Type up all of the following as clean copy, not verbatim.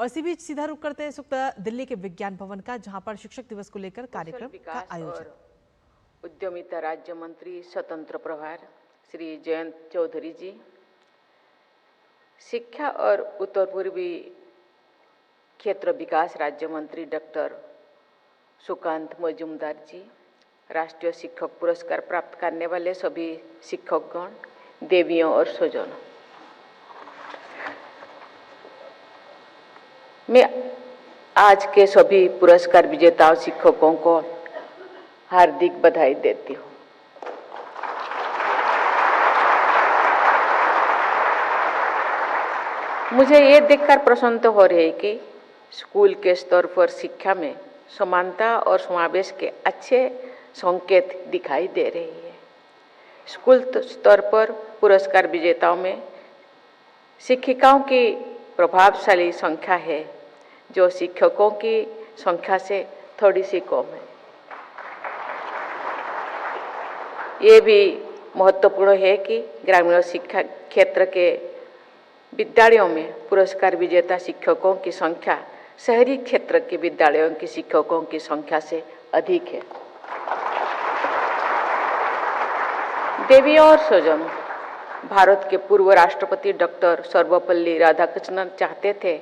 और इसी बीच सीधा रुख करते हैं इस वक्त दिल्ली के विज्ञान भवन का, जहां पर शिक्षक दिवस को लेकर कार्यक्रम का आयोजन। उद्यमिता राज्य मंत्री स्वतंत्र प्रभार श्री जयंत चौधरी जी, शिक्षा और उत्तर पूर्वी क्षेत्र विकास राज्य मंत्री डॉक्टर सुकांत मजूमदार जी, राष्ट्रीय शिक्षक पुरस्कार प्राप्त करने वाले सभी शिक्षकगण, देवियों और स्वजनों, मैं आज के सभी पुरस्कार विजेताओं शिक्षकों को हार्दिक बधाई देती हूँ। मुझे ये देखकर प्रसन्नता हो रही है कि स्कूल के स्तर पर शिक्षा में समानता और समावेश के अच्छे संकेत दिखाई दे रही है। स्कूल स्तर पर पुरस्कार विजेताओं में शिक्षिकाओं की प्रभावशाली संख्या है, जो शिक्षकों की संख्या से थोड़ी सी कम है। ये भी महत्वपूर्ण है कि ग्रामीण शिक्षा क्षेत्र के विद्यालयों में पुरस्कार विजेता शिक्षकों की संख्या शहरी क्षेत्र के विद्यालयों के शिक्षकों की संख्या से अधिक है। देवियों और स्वजनों, भारत के पूर्व राष्ट्रपति डॉक्टर सर्वपल्ली राधाकृष्णन चाहते थे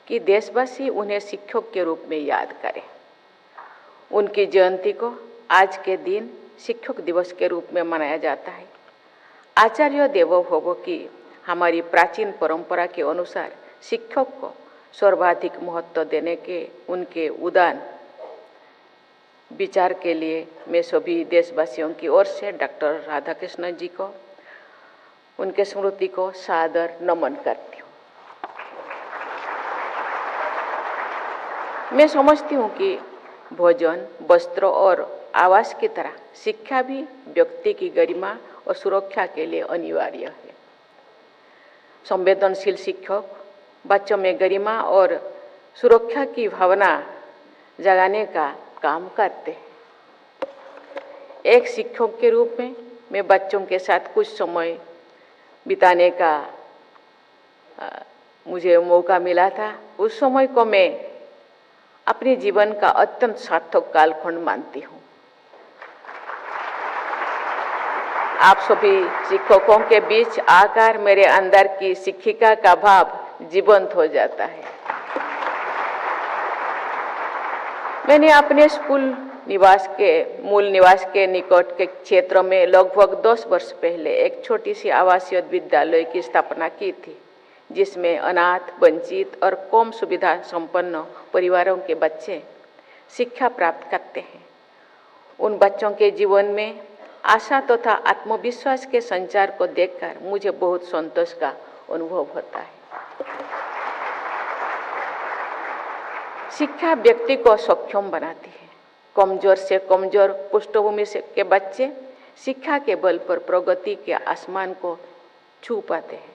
कि देशवासी उन्हें शिक्षक के रूप में याद करें। उनकी जयंती को आज के दिन शिक्षक दिवस के रूप में मनाया जाता है। आचार्य देवो भव की हमारी प्राचीन परंपरा के अनुसार शिक्षक को सर्वाधिक महत्व देने के उनके उदार विचार के लिए मैं सभी देशवासियों की ओर से डॉक्टर राधाकृष्णन जी को, उनके स्मृति को सादर नमन करती हूँ। मैं समझती हूँ कि भोजन, वस्त्र और आवास की तरह शिक्षा भी व्यक्ति की गरिमा और सुरक्षा के लिए अनिवार्य है। संवेदनशील शिक्षक बच्चों में गरिमा और सुरक्षा की भावना जगाने का काम करते हैं। एक शिक्षक के रूप में मैं बच्चों के साथ कुछ समय बिताने का मुझे मौका मिला था। उस समय को मैं अपने जीवन का अत्यंत सार्थक कालखंड मानती हूँ। आप सभी शिक्षकों के बीच आकर मेरे अंदर की शिक्षिका का भाव जीवंत हो जाता है। मैंने अपने मूल निवास के निकट के क्षेत्र में लगभग 10 वर्ष पहले एक छोटी सी आवासीय विद्यालय की स्थापना की थी, जिसमें अनाथ, वंचित और कम सुविधा संपन्न परिवारों के बच्चे शिक्षा प्राप्त करते हैं। उन बच्चों के जीवन में आशा तथा आत्मविश्वास के संचार को देखकर मुझे बहुत संतोष का अनुभव होता है। शिक्षा व्यक्ति को सक्षम बनाती है। कमजोर से कमजोर पृष्ठभूमि से के बच्चे शिक्षा के बल पर प्रगति के आसमान को छू पाते हैं।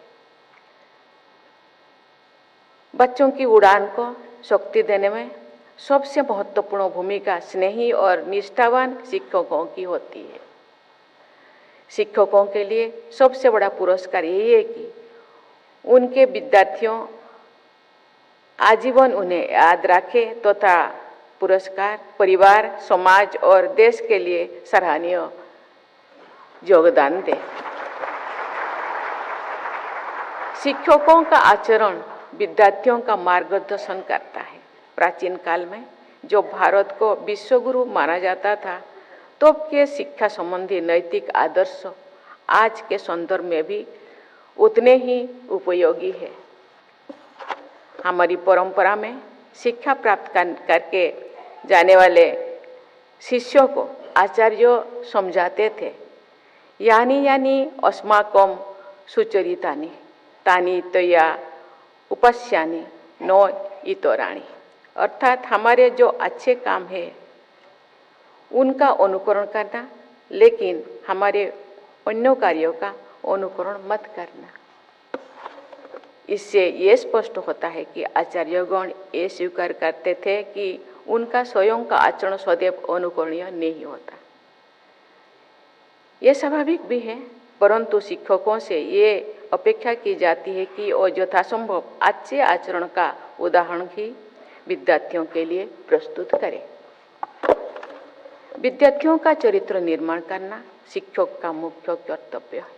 बच्चों की उड़ान को शक्ति देने में सबसे महत्वपूर्ण भूमिका स्नेही और निष्ठावान शिक्षकों की होती है। शिक्षकों के लिए सबसे बड़ा पुरस्कार यही है कि उनके विद्यार्थियों आजीवन उन्हें याद रखे तथा पुरस्कार परिवार, समाज और देश के लिए सराहनीय योगदान दे। शिक्षकों का आचरण विद्यार्थियों का मार्गदर्शन करता है। प्राचीन काल में जो भारत को विश्वगुरु माना जाता था, तो के शिक्षा संबंधी नैतिक आदर्श आज के संदर्भ में भी उतने ही उपयोगी है। हमारी परंपरा में शिक्षा प्राप्त करके जाने वाले शिष्यों को आचार्य समझाते थे, यानी अस्माकं सुचरितानि तानि त्वया उपस्यानि न इतराणि, अर्थात हमारे जो अच्छे काम है उनका अनुकरण करना, लेकिन हमारे अन्य कार्यों का अनुकरण मत करना। इससे ये स्पष्ट होता है कि आचार्यगण ये स्वीकार करते थे कि उनका स्वयं का आचरण सदैव अनुकरणीय नहीं होता। ये स्वाभाविक भी है, परंतु शिक्षकों से ये अपेक्षा की जाती है कि वो यथासंभव अच्छे आचरण का उदाहरण ही विद्यार्थियों के लिए प्रस्तुत करें। विद्यार्थियों का चरित्र निर्माण करना शिक्षक का मुख्य कर्तव्य है।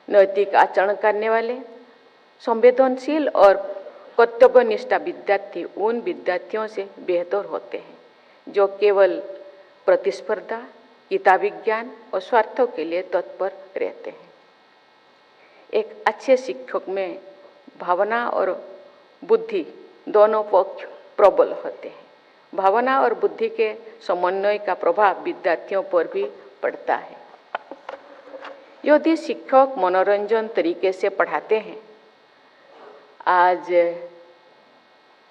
नैतिक आचरण करने वाले, संवेदनशील और कर्तव्यनिष्ठ विद्यार्थी उन विद्यार्थियों से बेहतर होते हैं जो केवल प्रतिस्पर्धा, किताबी ज्ञान और स्वार्थों के लिए तत्पर रहते हैं। एक अच्छे शिक्षक में भावना और बुद्धि दोनों पक्ष प्रबल होते हैं। भावना और बुद्धि के समन्वय का प्रभाव विद्यार्थियों पर भी पड़ता है। यदि शिक्षक मनोरंजन तरीके से पढ़ाते हैं, आज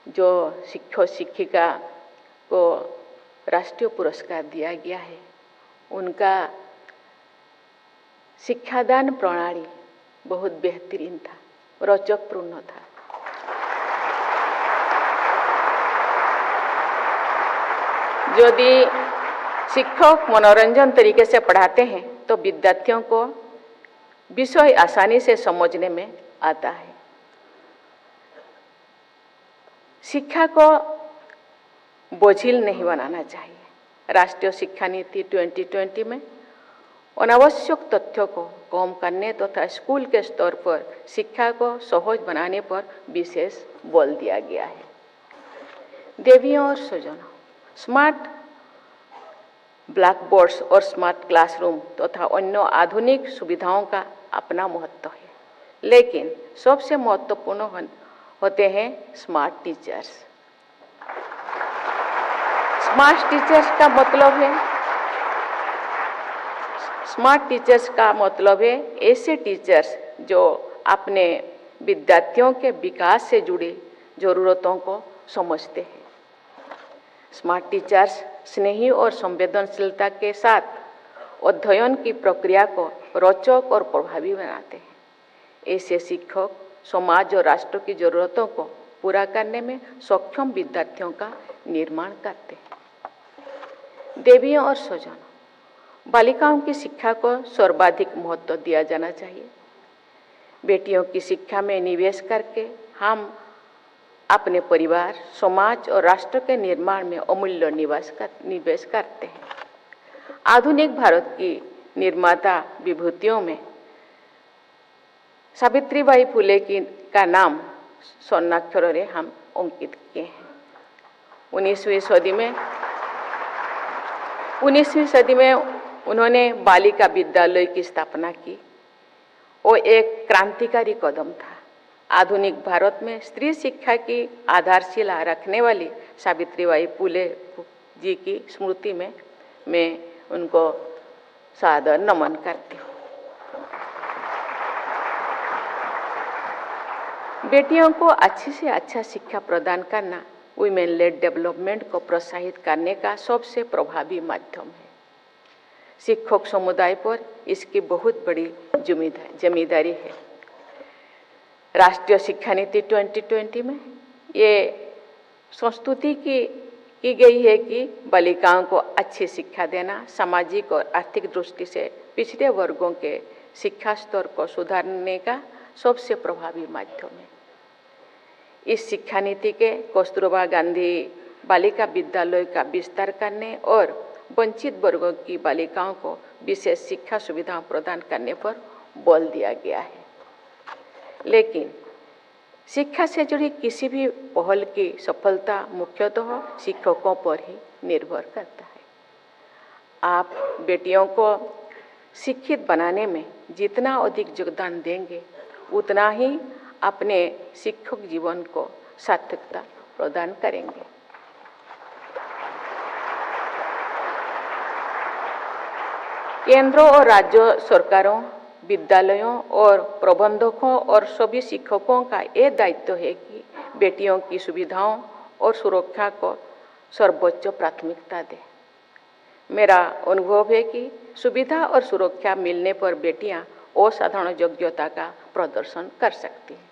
जो शिक्षक शिक्षिका को राष्ट्रीय पुरस्कार दिया गया है, उनका शिक्षादान प्रणाली बहुत बेहतरीन था, रोचकपूर्ण था। यदि शिक्षक मनोरंजन तरीके से पढ़ाते हैं तो विद्यार्थियों को विषय आसानी से समझने में आता है। शिक्षा को बोझिल नहीं बनाना चाहिए। राष्ट्रीय शिक्षा नीति 2020 में अनावश्यक तथ्यों को कम करने तथा स्कूल के स्तर पर शिक्षा को सहज बनाने पर विशेष बल दिया गया है। देवियों और स्वजनों, स्मार्ट ब्लैक बोर्ड्स और स्मार्ट क्लासरूम तथा अन्य आधुनिक सुविधाओं का अपना महत्व है, लेकिन सबसे महत्वपूर्ण होते हैं स्मार्ट टीचर्स। स्मार्ट टीचर्स का मतलब है ऐसे टीचर्स जो अपने विद्यार्थियों के विकास से जुड़ी जरूरतों को समझते हैं। स्मार्ट टीचर्स स्नेही और संवेदनशीलता के साथ अध्ययन की प्रक्रिया को रोचक और प्रभावी बनाते हैं। ऐसे शिक्षक समाज और राष्ट्र की जरूरतों को पूरा करने में सक्षम विद्यार्थियों का निर्माण करते हैं। देवियों और स्वजनों, बालिकाओं की शिक्षा को सर्वाधिक महत्व दिया जाना चाहिए। बेटियों की शिक्षा में निवेश करके हम अपने परिवार, समाज और राष्ट्र के निर्माण में अमूल्य निवेश करते हैं। आधुनिक भारत की निर्माता विभूतियों में सावित्रीबाई फुले का नाम स्वर्णाक्षरों से हम अंकित किए हैं। 19वीं सदी में उन्होंने बालिका विद्यालय की स्थापना की। वो एक क्रांतिकारी कदम था। आधुनिक भारत में स्त्री शिक्षा की आधारशिला रखने वाली सावित्रीबाई फुले जी की स्मृति में मैं उनको सादर नमन करती हूँ। बेटियों को अच्छी से अच्छा शिक्षा प्रदान करना वुमेन लेड डेवलपमेंट को प्रोत्साहित करने का सबसे प्रभावी माध्यम है। शिक्षक समुदाय पर इसकी बहुत बड़ी जिम्मेदारी है। राष्ट्रीय शिक्षा नीति 2020 में ये संस्तुति की गई है कि बालिकाओं को अच्छी शिक्षा देना सामाजिक और आर्थिक दृष्टि से पिछड़े वर्गों के शिक्षा स्तर को सुधारने का सबसे प्रभावी माध्यम है। इस शिक्षा नीति के कस्तूरबा गांधी बालिका विद्यालय का विस्तार करने और वंचित वर्गों की बालिकाओं को विशेष शिक्षा सुविधाएं प्रदान करने पर बल दिया गया है। लेकिन शिक्षा से जुड़ी किसी भी पहल की सफलता मुख्यतः शिक्षकों पर ही निर्भर करता है। आप बेटियों को शिक्षित बनाने में जितना अधिक योगदान देंगे, उतना ही अपने शिक्षक जीवन को सार्थकता प्रदान करेंगे। केंद्रों और राज्य सरकारों, विद्यालयों और प्रबंधकों और सभी शिक्षकों का ये दायित्व है कि बेटियों की सुविधाओं और सुरक्षा को सर्वोच्च प्राथमिकता दें। मेरा अनुभव है कि सुविधा और सुरक्षा मिलने पर बेटियां असाधारण योग्यता का प्रदर्शन कर सकती हैं।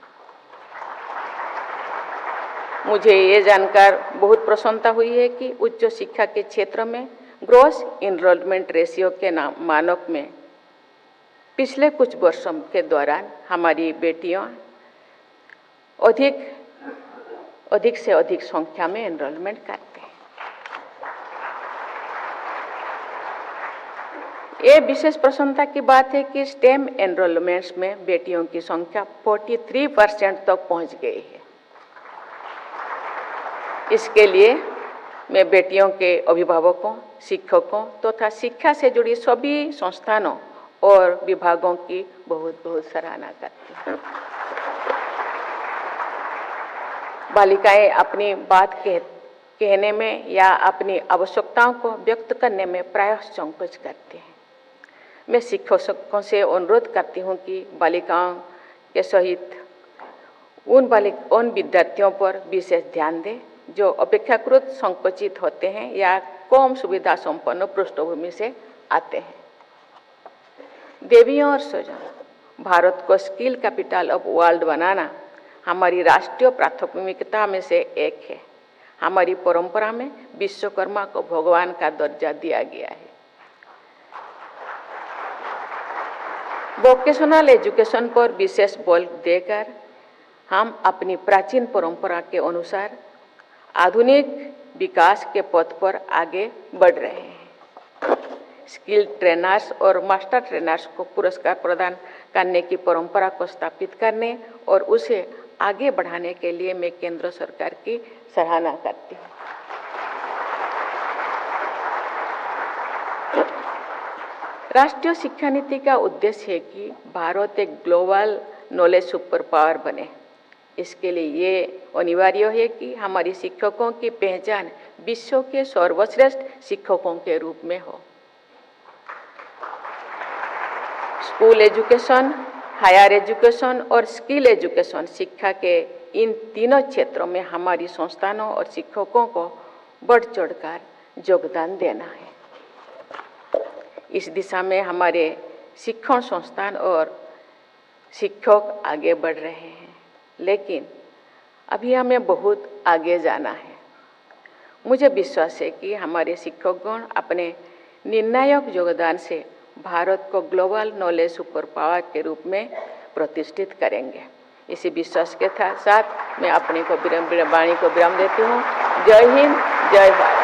मुझे ये जानकर बहुत प्रसन्नता हुई है कि उच्च शिक्षा के क्षेत्र में ग्रॉस इनरोलमेंट रेशियो के मानक में पिछले कुछ वर्षों के दौरान हमारी बेटियां अधिक से अधिक संख्या में एनरोलमेंट करते हैं। ये विशेष प्रसन्नता की बात है कि स्टेम एनरोलमेंट्स में बेटियों की संख्या 43% तक पहुंच गई है। इसके लिए मैं बेटियों के अभिभावकों, शिक्षकों तथा शिक्षा से जुड़ी सभी संस्थानों और विभागों की बहुत बहुत सराहना करती हूँ। बालिकाएं अपनी बात कहने में या अपनी आवश्यकताओं को व्यक्त करने में प्रायः संकोच करती हैं। मैं शिक्षकों से अनुरोध करती हूँ कि बालिकाओं के सहित उन विद्यार्थियों पर विशेष ध्यान दें जो अपेक्षाकृत संकोचित होते हैं या कम सुविधा संपन्न पृष्ठभूमि से आते हैं। देवियों और स्वजन, भारत को स्किल कैपिटल ऑफ वर्ल्ड बनाना हमारी राष्ट्रीय प्राथमिकता में से एक है। हमारी परंपरा में विश्वकर्मा को भगवान का दर्जा दिया गया है। वोकेशनल एजुकेशन पर विशेष बल देकर हम अपनी प्राचीन परंपरा के अनुसार आधुनिक विकास के पथ पर आगे बढ़ रहे हैं। स्किल ट्रेनर्स और मास्टर ट्रेनर्स को पुरस्कार प्रदान करने की परंपरा को स्थापित करने और उसे आगे बढ़ाने के लिए मैं केंद्र सरकार की सराहना करती हूँ। राष्ट्रीय शिक्षा नीति का उद्देश्य है कि भारत एक ग्लोबल नॉलेज सुपर पावर बने। इसके लिए ये अनिवार्य है कि हमारी शिक्षकों की पहचान विश्व के सर्वश्रेष्ठ शिक्षकों के रूप में हो। स्कूल एजुकेशन, हायर एजुकेशन और स्किल एजुकेशन शिक्षा के इन तीनों क्षेत्रों में हमारी संस्थानों और शिक्षकों को बढ़ चढ़कर योगदान देना है। इस दिशा में हमारे शिक्षण संस्थान और शिक्षक आगे बढ़ रहे हैं, लेकिन अभी हमें बहुत आगे जाना है। मुझे विश्वास है कि हमारे शिक्षकगण अपने निर्णायक योगदान से भारत को ग्लोबल नॉलेज सुपर पावर के रूप में प्रतिष्ठित करेंगे। इसी विश्वास के साथ मैं अपनी वाणी को विराम देती हूँ। जय हिंद, जय भारत।